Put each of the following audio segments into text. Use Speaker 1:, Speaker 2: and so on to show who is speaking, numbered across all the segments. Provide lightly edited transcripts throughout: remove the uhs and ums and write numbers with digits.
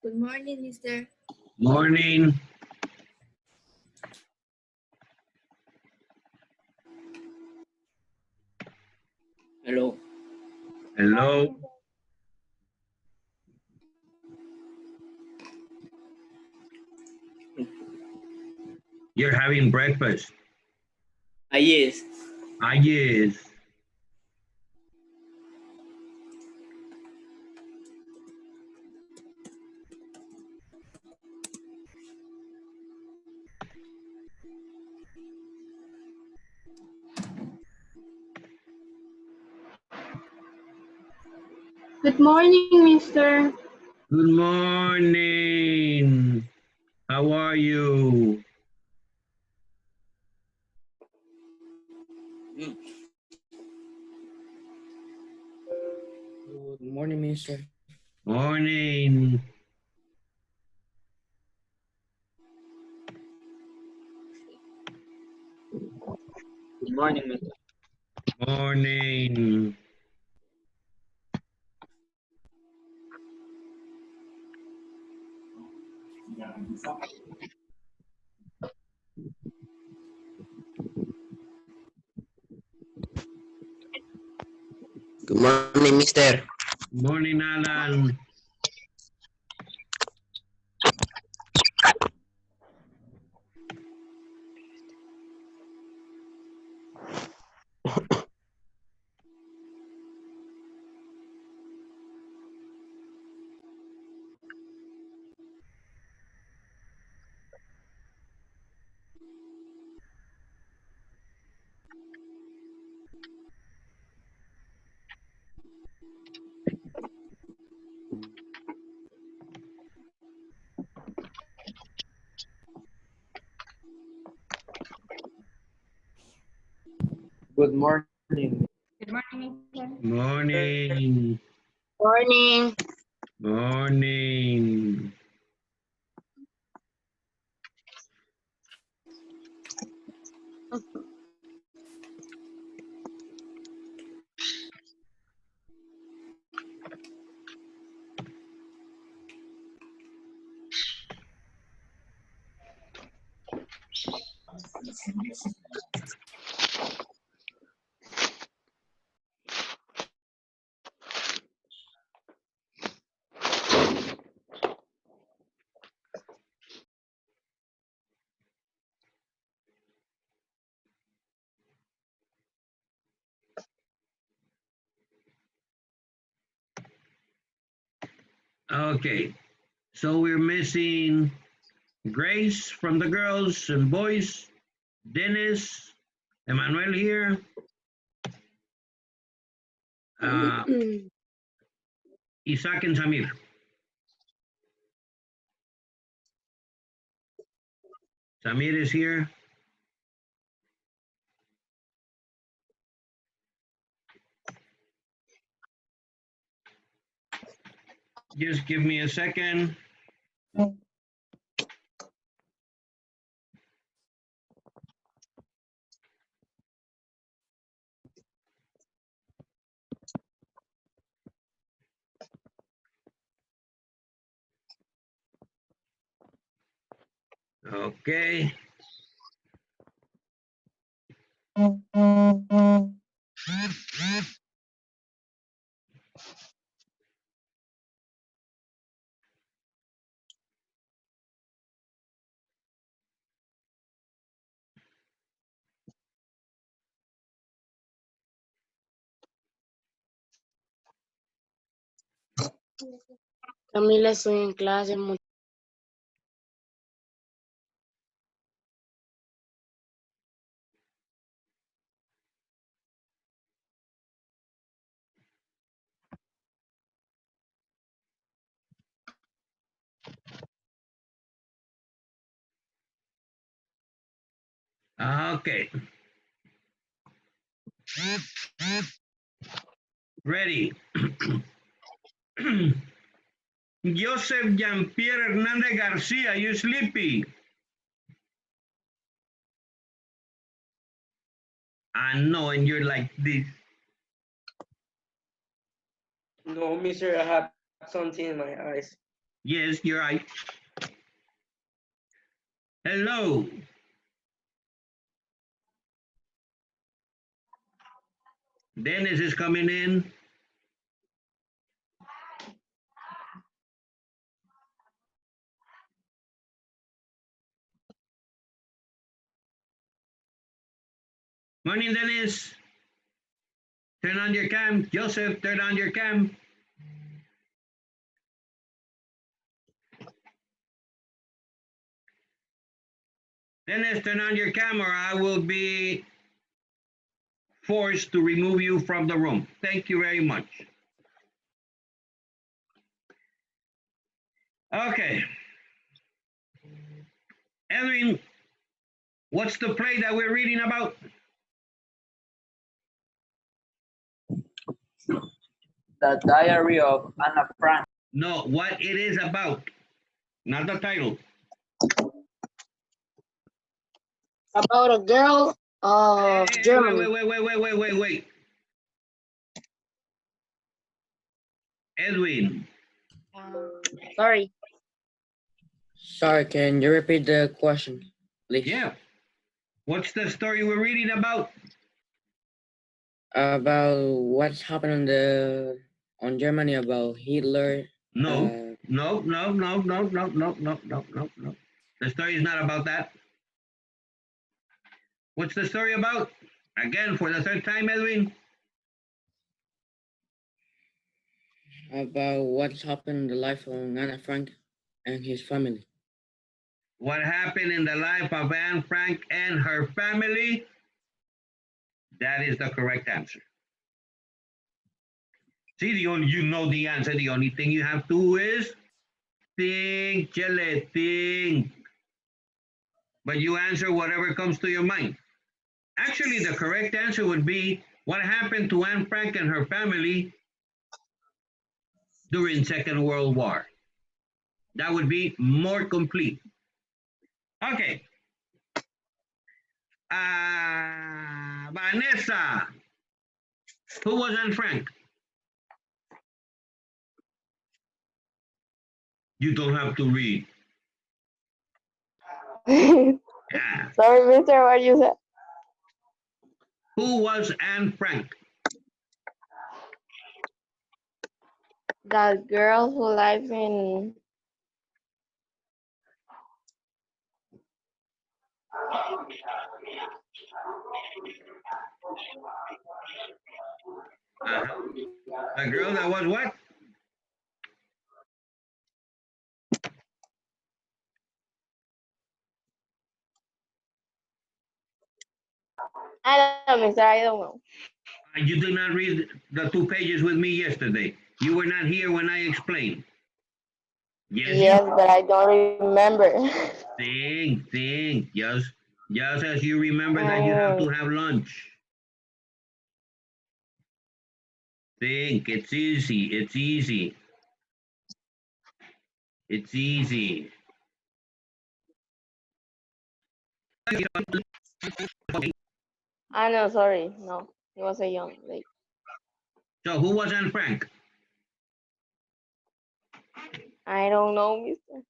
Speaker 1: Good morning, mister.
Speaker 2: Morning.
Speaker 3: Hello.
Speaker 2: Hello. You're having breakfast.
Speaker 3: Yes.
Speaker 2: Yes.
Speaker 4: Good morning, mister.
Speaker 2: Good morning. How are you?
Speaker 3: Good morning, mister.
Speaker 2: Morning.
Speaker 3: Good morning, mister.
Speaker 2: Morning.
Speaker 5: Good morning, mister.
Speaker 2: Morning, Alan.
Speaker 3: Good morning.
Speaker 4: Good morning, mister.
Speaker 2: Morning.
Speaker 5: Morning.
Speaker 2: Morning. Okay. So we're missing Grace from the girls and boys. Dennis, Emmanuel here. Isaac and Samir. Samir is here. Just give me a second. Okay.
Speaker 5: Camila, estoy en clase.
Speaker 2: Okay. Ready. Joseph Jean-Pierre Hernandez Garcia, you sleepy? I know, and you're like this.
Speaker 3: No, mister, I have something in my eyes.
Speaker 2: Yes, you're right. Hello. Dennis is coming in. Morning, Dennis. Turn on your cam. Joseph, turn on your cam. Dennis, turn on your camera. I will be forced to remove you from the room. Thank you very much. Okay. Edwin, what's the play that we're reading about?
Speaker 3: The Diary of Anna Frank.
Speaker 2: No, what it is about, not the title.
Speaker 5: About a girl of
Speaker 2: Hey,
Speaker 5: Germany.
Speaker 2: wait. Edwin.
Speaker 5: Sorry.
Speaker 3: Sorry, can you repeat the question, please?
Speaker 2: Yeah. What's the story we're reading about?
Speaker 3: About what's happened on Germany about Hitler.
Speaker 2: No. The story is not about that. What's the story about? Again, for the third time, Edwin.
Speaker 3: About what's happened in the life of Anna Frank and his family.
Speaker 2: What happened in the life of Anne Frank and her family? That is the correct answer. See, you know the answer. The only thing you have to do is think, Chele, think. But you answer whatever comes to your mind. Actually, the correct answer would be what happened to Anne Frank and her family during Second World War. That would be more complete. Okay. Vanessa, who was Anne Frank? You don't have to read. Yeah.
Speaker 4: Sorry, mister, what you said?
Speaker 2: Who was Anne Frank?
Speaker 4: That girl who lives in
Speaker 2: The girl that was what?
Speaker 4: I don't know, mister, I don't know.
Speaker 2: You did not read the 2 pages with me yesterday. You were not here when I explained.
Speaker 4: Yes, but I don't remember.
Speaker 2: Think. Just as you remember that you have to have lunch. Think. It's easy. It's easy.
Speaker 4: I know, sorry. No, he was a young lady.
Speaker 2: So who was Anne Frank?
Speaker 4: I don't know, mister.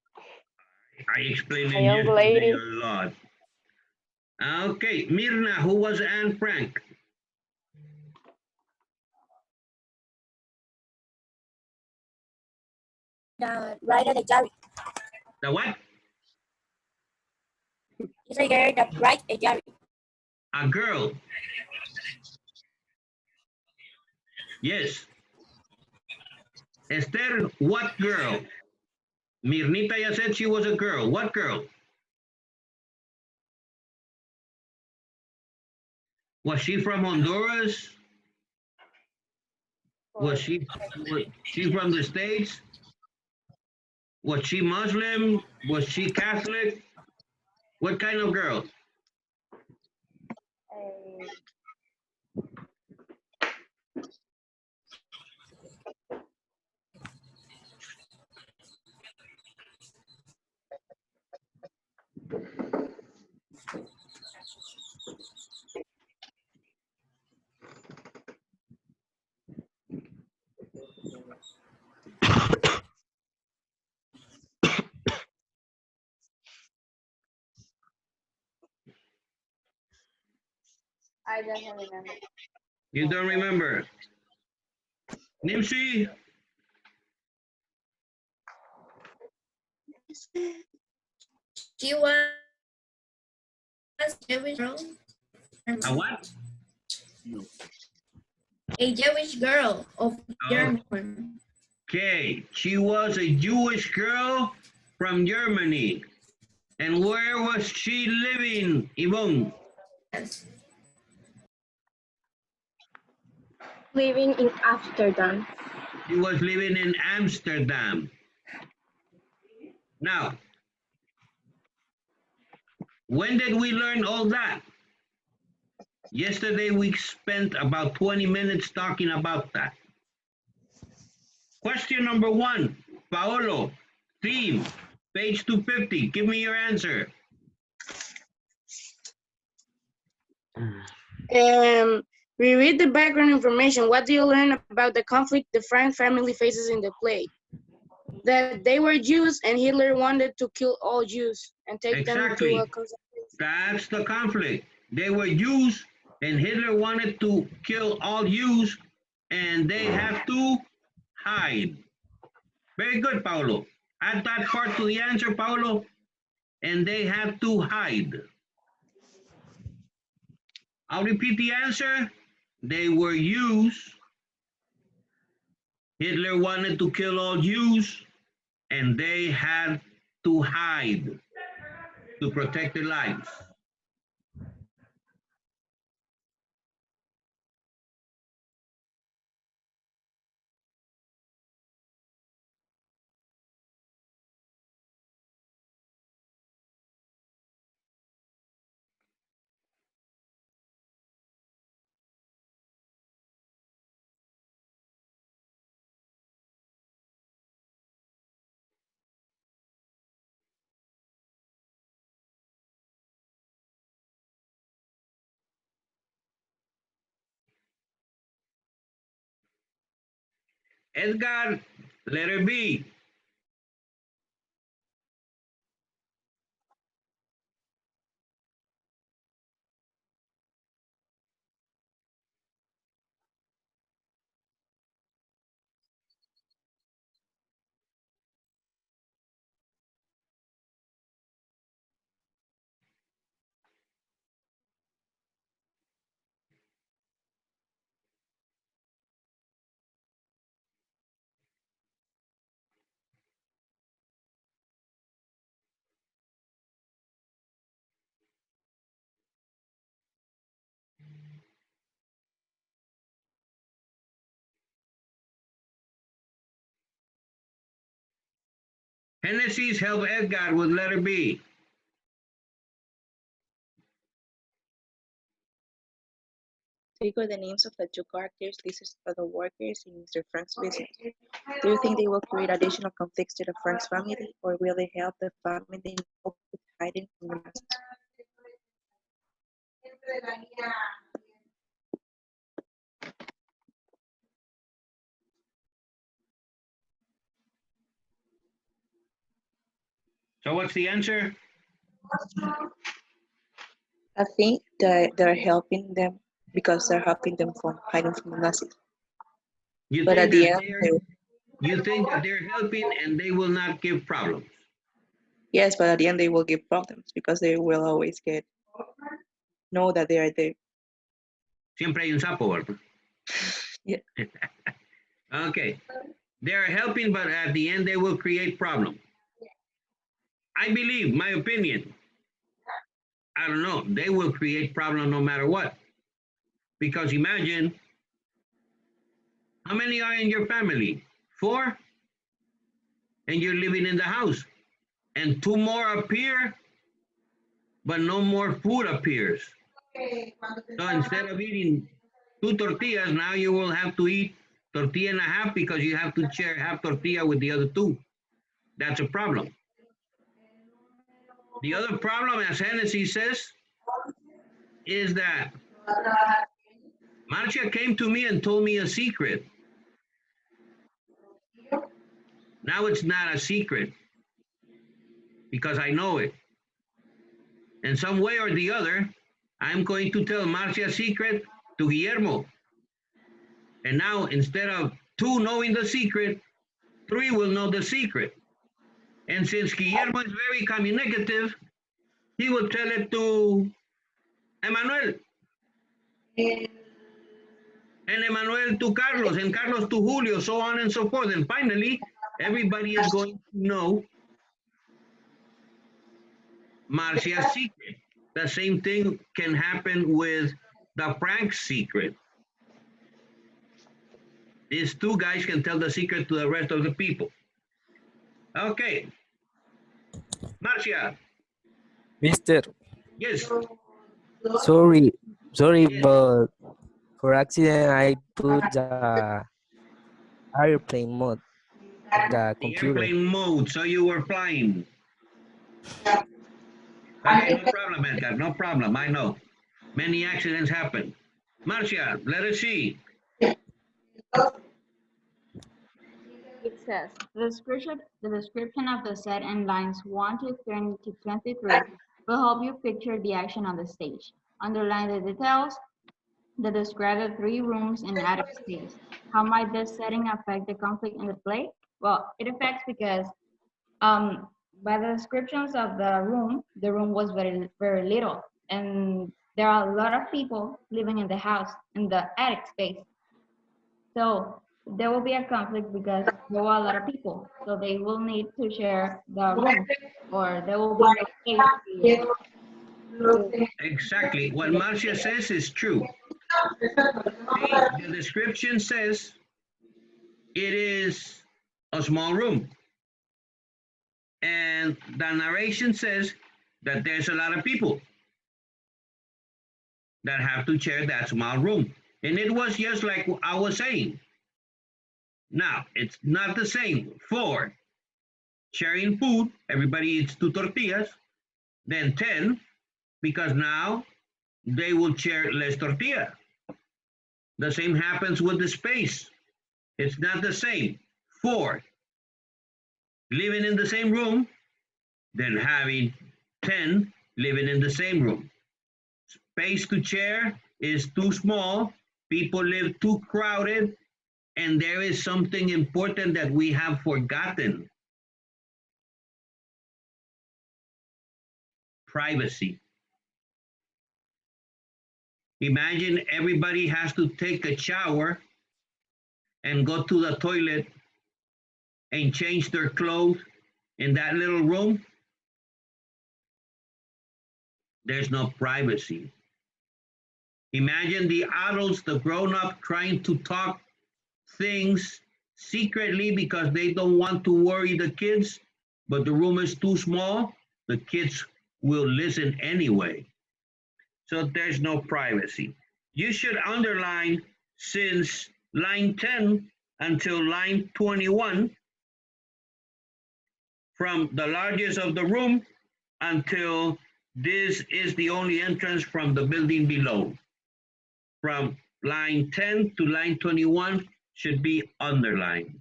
Speaker 2: I explained
Speaker 4: A
Speaker 2: it
Speaker 4: young
Speaker 2: yesterday
Speaker 4: lady.
Speaker 2: a lot. Okay, Mirna, who was Anne Frank?
Speaker 1: The writer the diary.
Speaker 2: The what?
Speaker 1: It's a girl that write a diary.
Speaker 2: A girl. Yes. Esther, what girl? Mirnita ya said she was a girl. What girl? Was she from Honduras? Was she from the States? Was she Muslim? Was she Catholic? What kind of girl?
Speaker 4: I don't remember.
Speaker 2: You don't remember. Nimshi?
Speaker 1: She was Jewish girl.
Speaker 2: A what?
Speaker 1: A Jewish girl of Germany.
Speaker 2: Okay, she was a Jewish girl from Germany. And where was she living, Yvonne?
Speaker 1: Yes.
Speaker 5: Living in Amsterdam.
Speaker 2: She was living in Amsterdam. Now, when did we learn all that? Yesterday we spent about 20 minutes talking about that. Question number 1, Paolo, theme, page 250. Give me your answer.
Speaker 5: We read the background information. What do you learn about the conflict the Frank family faces in the play? That they were Jews and Hitler wanted to kill all Jews and take them to
Speaker 2: Exactly.
Speaker 5: a concentration.
Speaker 2: That's the conflict. They were Jews and Hitler wanted to kill all Jews and they have to hide. Very good, Paolo. Add that part to the answer, Paolo. And they have to hide. I'll repeat the answer. They were Jews. Hitler wanted to kill all Jews and they had to hide to protect their lives. Edgar, letter B. Hennessy's help Edgar with letter B.
Speaker 6: Take are the names of the two characters listed by the workers in Mr. Frank's visit. Do you think they will create additional conflicts to the Frank's family, or will they help the family involved with hiding from the Nazis?
Speaker 2: So what's the answer?
Speaker 6: I think that they're helping them because they're helping them from hiding from the Nazis.
Speaker 2: You
Speaker 6: But
Speaker 2: think
Speaker 6: at the
Speaker 2: that
Speaker 6: end,
Speaker 2: you think that they're helping and they will not give problems.
Speaker 6: yes, but at the end they will give problems because they will always know that they are there.
Speaker 2: Siempre hay un sapo, ¿verdad?
Speaker 6: Yeah.
Speaker 2: Okay. They're helping, but at the end they will create problems. I believe, my opinion, I don't know, they will create problems no matter what. Because imagine, how many are in your family? 4? And you're living in the house. And 2 more appear, but no more food appears. So instead of eating 2 tortillas, now you will have to eat tortilla and a half because you have to share half tortilla with the other 2. That's a problem. The other problem, as Hennessy says, is that Marcia came to me and told me a secret. Now it's not a secret because I know it. In some way or the other, I'm going to tell Marcia's secret to Guillermo. And now, instead of 2 knowing the secret, 3 will know the secret. And since Guillermo is very communicative, he will tell it to Emmanuel. And Emmanuel to Carlos, and Carlos to Julio, so on and so forth. And finally, everybody is going to know Marcia's secret. The same thing can happen with the Frank's secret. These 2 guys can tell the secret to the rest of the people. Okay. Marcia,
Speaker 7: Mister,
Speaker 2: yes.
Speaker 7: sorry,
Speaker 2: Yes.
Speaker 7: but for accident I put the airplane mode of the
Speaker 2: The
Speaker 7: computer.
Speaker 2: airplane mode, so you were flying. Okay, no problem, Edgar, no problem, I know. Many accidents happen. Marcia, let us see.
Speaker 8: It says, the description of the set in lines 1 to 20 to 23 will help you picture the action on the stage. Underline the details that describe the 3 rooms in attic space. How might this setting affect the conflict in the play? Well, it affects because by the descriptions of the room was very, very little. And there are a lot of people living in the house, in the attic space. So there will be a conflict because there are a lot of people. So they will need to share the room, or there will be no space
Speaker 2: Exactly, what Marcia says is true. See, the description says it is a small room. And the narration says that there's a lot of people that have to share that small room. And it was just like I was saying. Now, it's not the same for sharing food, everybody eats 2 tortillas, then 10, because now they will share less tortilla. The same happens with the space. It's not the same. 4, living in the same room, than having 10 living in the same room. Space to share is too small, people live too crowded, and there is something important that we have forgotten. Privacy. Imagine everybody has to take a shower and go to the toilet and change their clothes in that little room. There's no privacy. Imagine the adults, the grown-up, trying to talk things secretly because they don't want to worry the kids, but the room is too small. The kids will listen anyway. So there's no privacy. You should underline since line 10 until line 21, from the largest of the room until this is the only entrance from the building below. From line 10 to line 21 should be underlined.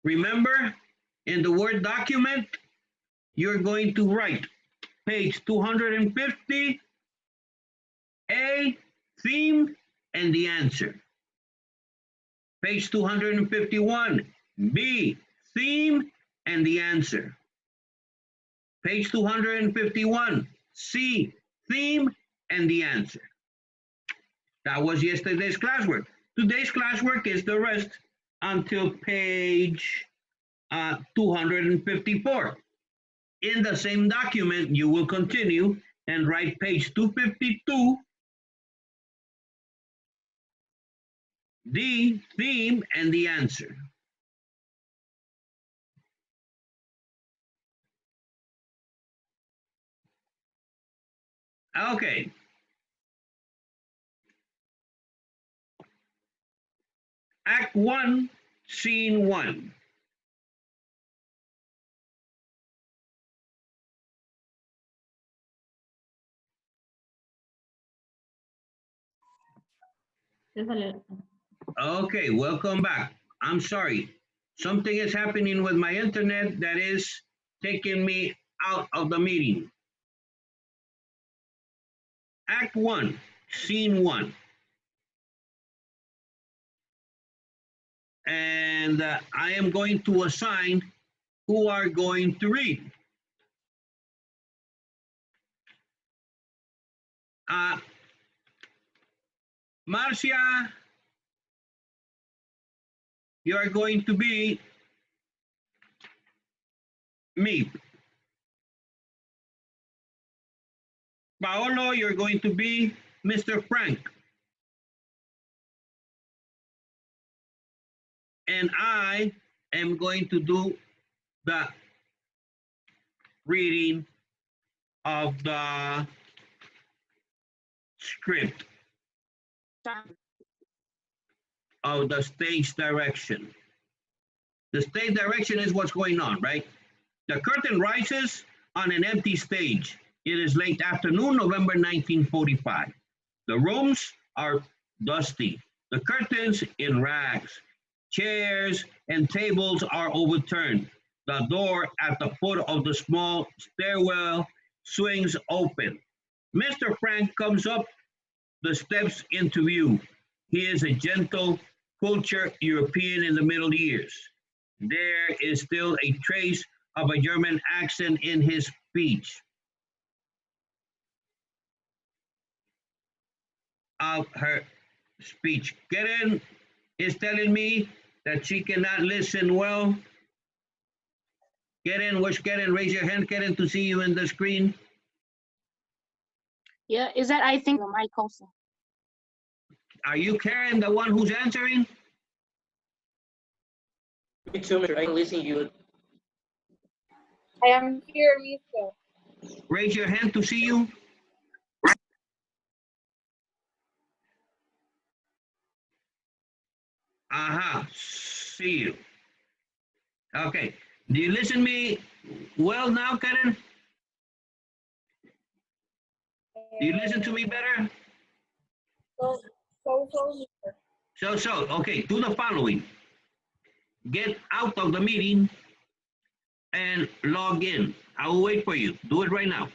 Speaker 2: Remember, in the Word document, you're going to write page 250, A, theme, and the answer. Page 251, B, theme, and the answer. Page 251, C, theme, and the answer. That was yesterday's classwork. Today's classwork is the rest until page 254. In the same document, you will continue and write page 252, the theme, and the answer. Okay. Act 1, Scene 1.
Speaker 8: Just a little.
Speaker 2: Okay, welcome back. I'm sorry. Something is happening with my internet that is taking me out of the meeting. Act 1, Scene 1. And I am going to assign who are going to read. Marcia, you are going to be me. Paolo, you're going to be Mr. Frank. And I am going to do the reading of the script of the stage direction. The stage direction is what's going on, right? The curtain rises on an empty stage. It is late afternoon, November 1945. The rooms are dusty. The curtains in rags. Chairs and tables are overturned. The door at the foot of the small stairwell swings open. Mr. Frank comes up the steps into view. He is a gentle, cultured European in the middle years. There is still a trace of a German accent in his speech. Karen is telling me that she cannot listen well. Karen, where's Karen? Raise your hand, Karen, to see you in the screen.
Speaker 5: Yeah, is that I think the mic also.
Speaker 2: Are you Karen, the one who's answering?
Speaker 3: Me too, Mr. I can listen to you.
Speaker 4: I am here, mister.
Speaker 2: Raise your hand to see you. Aha, see you. Okay, do you listen to me well now, Karen? Do you listen to me better? So, okay, do the following. Get out of the meeting and log in. I will wait for you. Do it right now.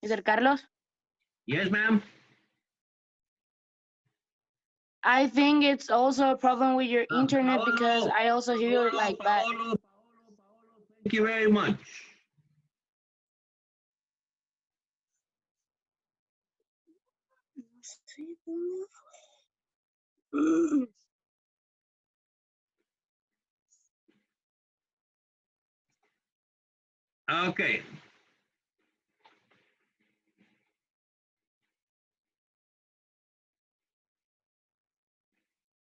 Speaker 5: Mr. Carlos?
Speaker 2: Yes, ma'am?
Speaker 5: I think it's also a problem with your internet
Speaker 2: Paolo,
Speaker 5: because I also hear it like bad.
Speaker 2: Paolo, thank you very much. Okay.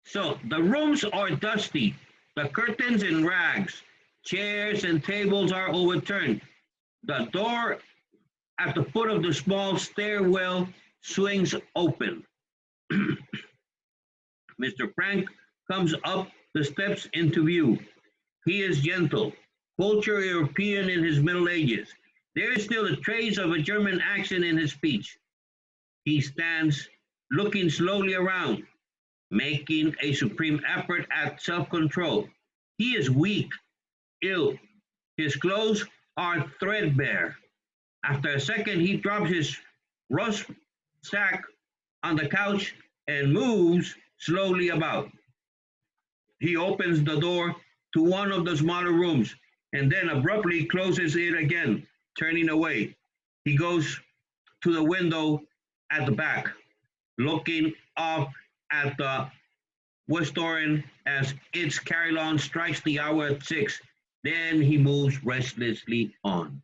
Speaker 2: So the rooms are dusty, the curtains in rags, chairs and tables are overturned. The door at the foot of the small stairwell swings open. Mr. Frank comes up the steps into view. He is gentle, cultured European in his middle ages. There is still a trace of a German accent in his speech. He stands looking slowly around, making a supreme effort at self-control. He is weak, ill. His clothes are threadbare. After a second, he drops his rucksack on the couch and moves slowly about. He opens the door to one of the smaller rooms and then abruptly closes it again, turning away. He goes to the window at the back, looking off at the Westorn as its carillon strikes the hour at 6. Then he moves restlessly on.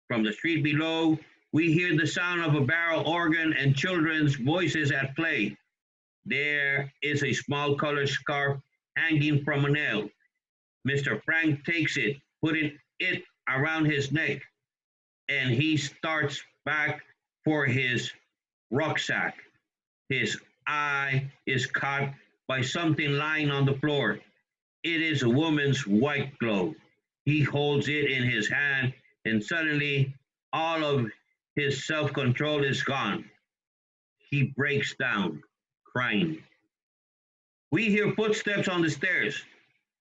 Speaker 2: From the street below, we hear the sound of a barrel organ and children's voices at play. There is a small colored scarf hanging from a nail. Mr. Frank takes it, putting it around his neck, and he starts back for his rucksack. His eye is caught by something lying on the floor. It is a woman's white glove. He holds it in his hand, and suddenly all of his self-control is gone. He breaks down, crying. We hear footsteps on the stairs.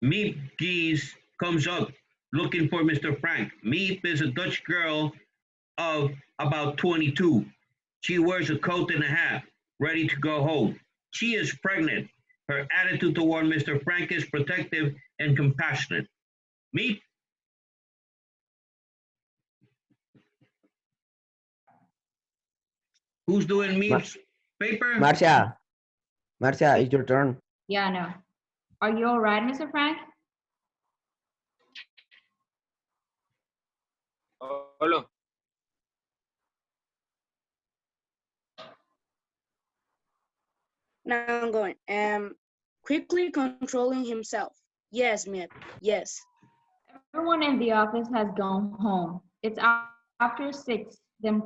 Speaker 2: Meep Geese comes up looking for Mr. Frank. Meep is a Dutch girl of about 22. She wears a coat and a hat, ready to go home. She is pregnant. Her attitude toward Mr. Frank is protective and compassionate. Meep, who's doing
Speaker 9: Ma-
Speaker 2: Meep's paper?
Speaker 9: Marcia, Marcia, it's your turn.
Speaker 8: Yeah, I know. Are you all right, Mr. Frank?
Speaker 10: Hello.
Speaker 5: Now I'm going. Quickly controlling himself. Yes, Miep. Yes.
Speaker 8: Everyone in the office has gone home. It's after 6. Then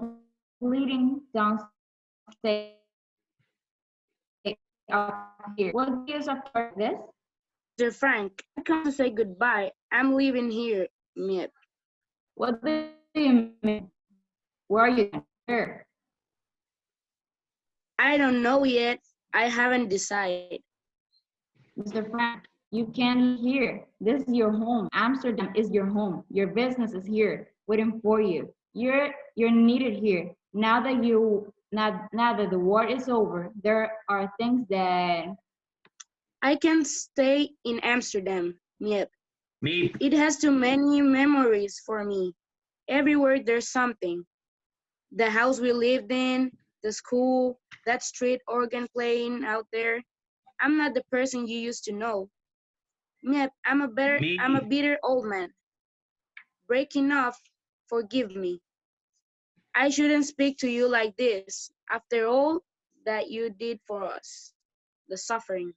Speaker 8: pleading downstairs up here. What gives a first this?
Speaker 5: Mr. Frank, I come to say goodbye. I'm leaving here, Miep.
Speaker 8: What do you mean? Where are you here?
Speaker 5: I don't know yet. I haven't decided.
Speaker 8: Mr. Frank, you can't be here. This is your home. Amsterdam is your home. Your business is here, waiting for you. You're needed here. Now that the war is over, there are things that
Speaker 5: I can stay in Amsterdam, Miep.
Speaker 2: Meep,
Speaker 5: It has too many memories for me. Everywhere there's something. The house we lived in, the school, that street organ playing out there. I'm not the person you used to know. Miep, I'm a
Speaker 2: Meep.
Speaker 5: bitter old man. Breaking off, forgive me. I shouldn't speak to you like this after all that you did for us. The suffering.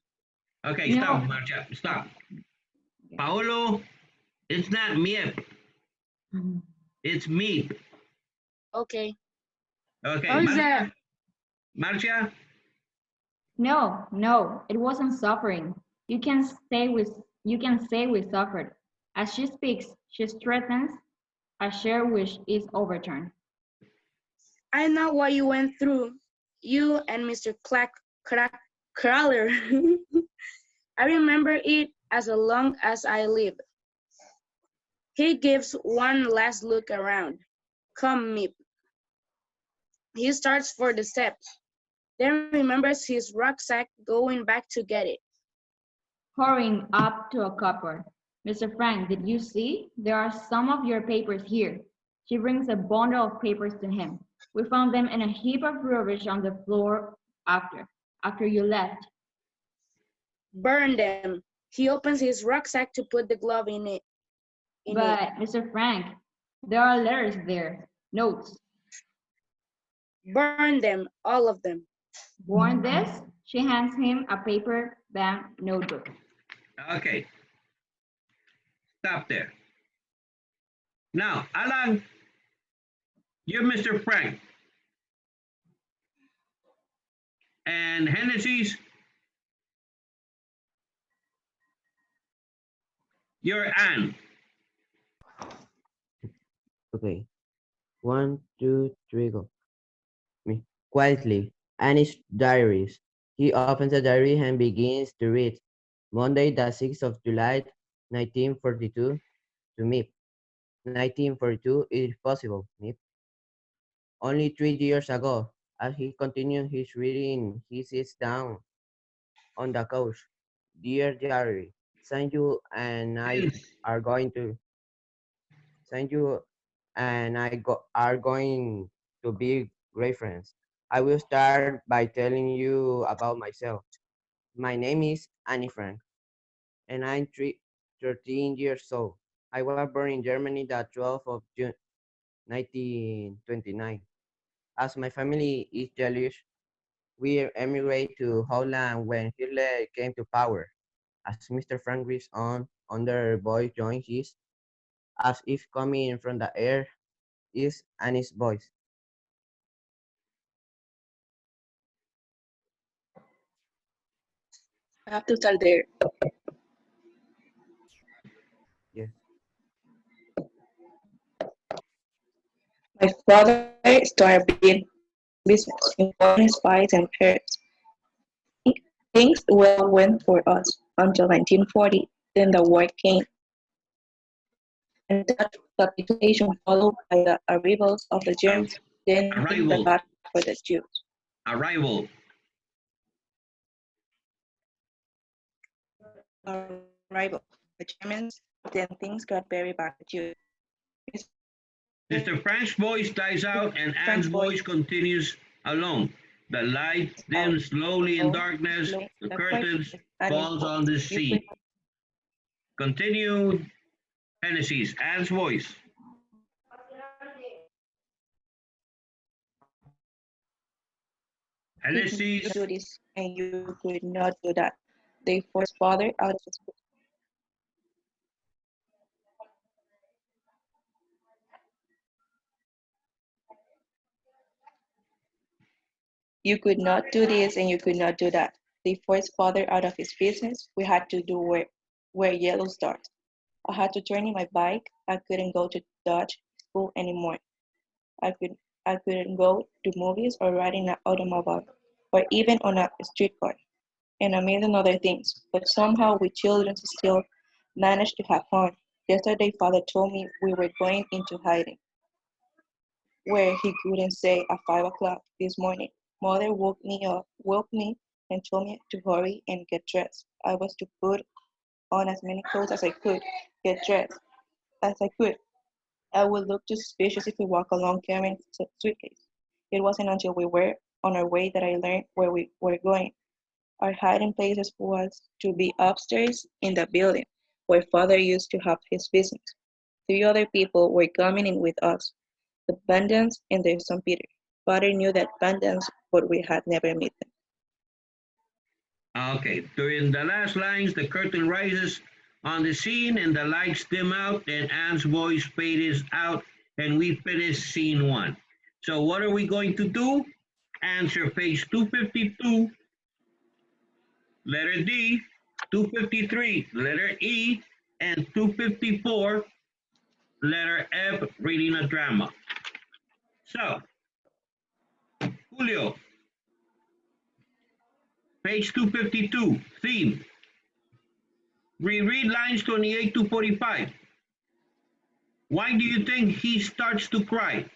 Speaker 2: Okay,
Speaker 8: you
Speaker 2: stop,
Speaker 8: know.
Speaker 2: Marcia, stop. Paolo, it's not Meep, it's Meep.
Speaker 5: Okay.
Speaker 2: Okay,
Speaker 5: How is that?
Speaker 2: Marcia,
Speaker 8: No, it wasn't suffering. You can say we suffered. As she speaks, she strengthens a shared wish is overturned.
Speaker 5: I know what you went through. You and Mr. Crawler. I remember it as long as I live. He gives one last look around. Come, Meep. He starts for the steps, then remembers his rucksack going back to get it.
Speaker 8: Hurrying up to a cupboard. Mr. Frank, did you see? There are some of your papers here. She brings a bundle of papers to him. We found them in a heap of rubbish on the floor after you left.
Speaker 5: Burn them. He opens his rucksack to put the glove in it.
Speaker 8: But, Mr. Frank, there are letters there, notes.
Speaker 5: Burn them, all of them.
Speaker 8: Born this, she hands him a paper-bound notebook.
Speaker 2: okay. Stop there. Now, Alan, you're Mr. Frank. And Hennessy's, you're Anne.
Speaker 9: Okay. 1, 2, 3, go. Me. Quietly, Annie's diaries. He opens the diary and begins to read. Monday, the 6th of July, 1942, to me. 1942 is possible, me. Only 3 years ago, as he continues his reading, he sits down on the couch. Dear diary, Saint you and I are going to Saint you and are going to be great friends. I will start by telling you about myself. My name is Annie Frank, and I'm 13 years old. I was born in Germany the 12th of June, 1929. As my family is Jewish, we emigrated to Holland when Hitler came to power. As Mr. Frank reads on, under voice joins his, as if coming from the air, is Annie's voice.
Speaker 6: I have to start there.
Speaker 9: Yes.
Speaker 6: My father started being business, important spies and pairs. Things well went for us until 1940. Then the war came, and Dutch capitulation followed by the arrivals of the Germans. Then things
Speaker 2: Arrival.
Speaker 6: got bad for the Jews.
Speaker 2: Arrival.
Speaker 6: Arrival. The Germans. Then things got very bad for the Jews.
Speaker 2: Mr. Frank's voice dies out and Anne's
Speaker 6: Frank's
Speaker 2: voice
Speaker 6: voice
Speaker 2: continues alone. The light dims slowly in darkness. The curtains falls on the scene. Continue, Genesis, Anne's voice. Genesis.
Speaker 6: Do this, and you could not do that. They forced father out of his. You could not do this, and you could not do that. They forced father out of his business. We had to do wear yellow stars. I had to turn in my bike. I couldn't go to Dutch school anymore. I couldn't go to movies or ride in an automobile or even on a streetcar, and a million other things. But somehow we children still managed to have fun. Yesterday father told me we were going into hiding, where he couldn't say at 5 o'clock this morning. Mother woke me and told me to hurry and get dressed. I was to put on as many clothes as I could, get dressed as I could. I would look too suspicious if we walk along carrying a suitcase. It wasn't until we were on our way that I learned where we were going. Our hiding places was to be upstairs in the building, where father used to have his business. 3 other people were coming in with us, the bandits and the St. Peter. Father knew that bandits, but we had never met them.
Speaker 2: Okay, during the last lines, the curtain rises on the scene and the lights dim out and Anne's voice fades out and we finish scene 1. So what are we going to do? Answer page 252, letter D, 253, letter E, and 254, letter F, reading a drama. So, Julio, page 252, theme. Reread lines 28 to 45. Why do you think he starts to cry?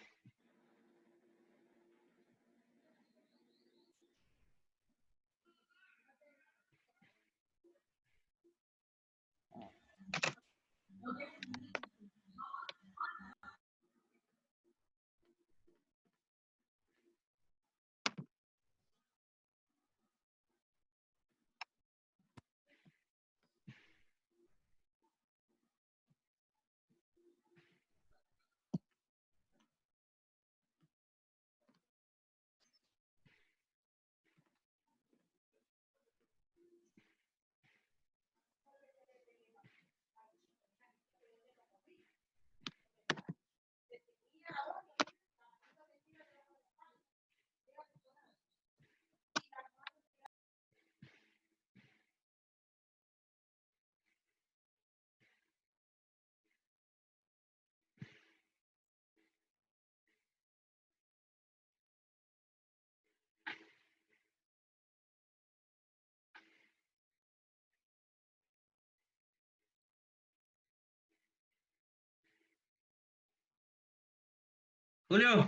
Speaker 2: Julio,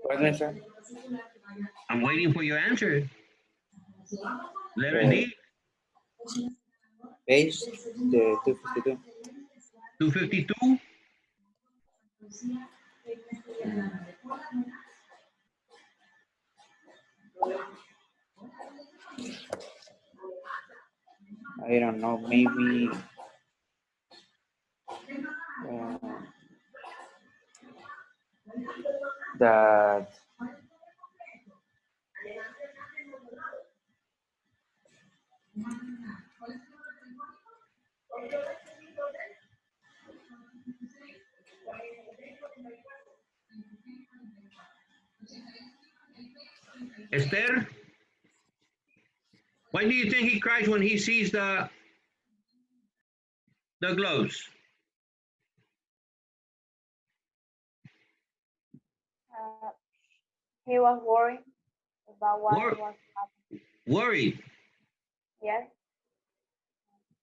Speaker 3: Pardon, sir.
Speaker 2: I'm waiting for your answer. Letter D,
Speaker 3: Page the 252.
Speaker 2: 252.
Speaker 3: I don't know, maybe that
Speaker 2: Esther, why do you think he cries when he sees the gloves?
Speaker 4: He was worried about what
Speaker 2: Wor-
Speaker 4: was happening.
Speaker 2: worried,
Speaker 4: Yes.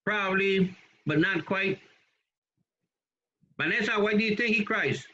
Speaker 2: probably, but not quite. Vanessa, why do you think he cries?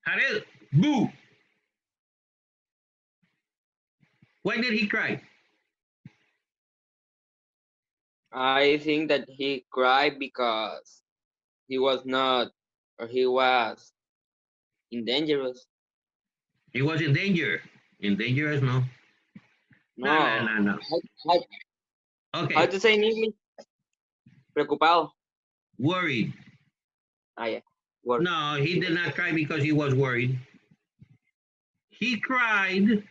Speaker 2: Harel, boo. Why did he cry?
Speaker 3: I think that he cried because he was not, or he was in dangerous.
Speaker 2: He was in danger. In dangerous, no. No.
Speaker 3: No. How
Speaker 2: Okay,
Speaker 3: to say in English? Preocupado.
Speaker 2: worried.
Speaker 3: Ah, yeah. Worry.
Speaker 2: No, he did not cry because he was worried. He cried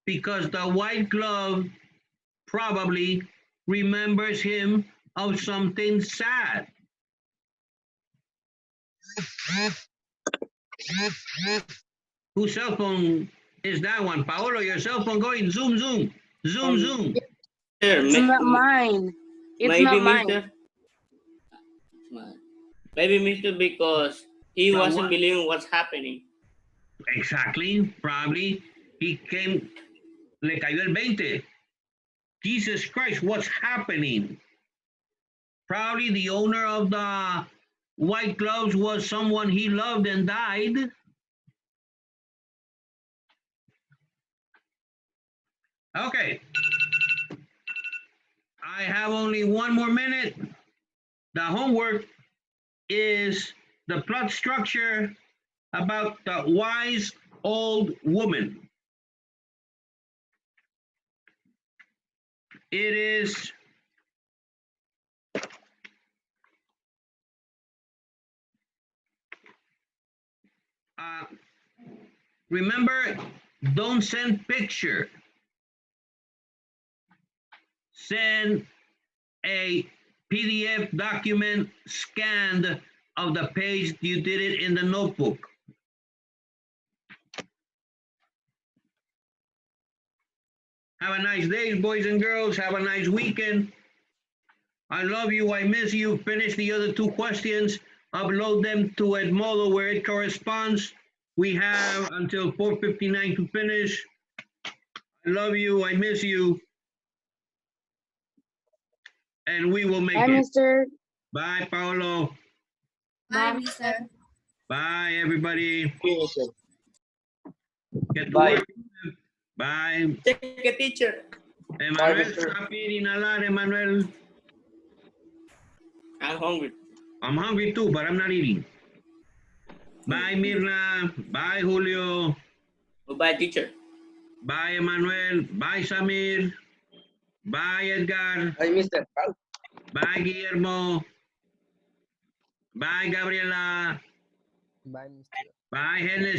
Speaker 2: because the white glove probably remembers him of something sad. Whose cell phone is that one? Paolo, your cell phone going zoom, zoom, zoom, zoom.
Speaker 5: It's not mine. It's
Speaker 10: Maybe
Speaker 5: not mine.
Speaker 10: Mr. Maybe Mr. because he
Speaker 2: But
Speaker 10: wasn't
Speaker 2: what?
Speaker 10: believing what's happening.
Speaker 2: Exactly, probably. He came, le cayó el 20. Jesus Christ, what's happening? Probably the owner of the white gloves was someone he loved and died. Okay. I have only one more minute. The homework is the plot structure about the wise old woman. It is remember, don't send picture. Send a PDF document scanned of the page you did it in the notebook. Have a nice day, boys and girls. Have a nice weekend. I love you. I miss you. Finish the other two questions. Upload them to Edmodo where it corresponds. We have until 4:59 to finish. I love you. I miss you. And we will make
Speaker 5: Hi,
Speaker 2: it.
Speaker 5: Mr.
Speaker 2: Bye, Paolo.
Speaker 1: Bye, mister.
Speaker 2: Bye, everybody. Get to
Speaker 3: Bye.
Speaker 2: work. Bye.
Speaker 10: Take a teacher.
Speaker 2: Emmanuel,
Speaker 3: mister.
Speaker 2: stop eating a lot, Emmanuel.
Speaker 10: I'm hungry.
Speaker 2: I'm hungry too, but I'm not eating. Bye, Mirna. Bye, Julio.
Speaker 10: Goodbye, teacher.
Speaker 2: Bye, Emmanuel. Bye, Samir. Bye, Edgar.
Speaker 3: Bye, Mr.
Speaker 2: Bye, Guillermo. Bye, Gabriela.
Speaker 7: Bye, Mr.
Speaker 2: Bye, Henry.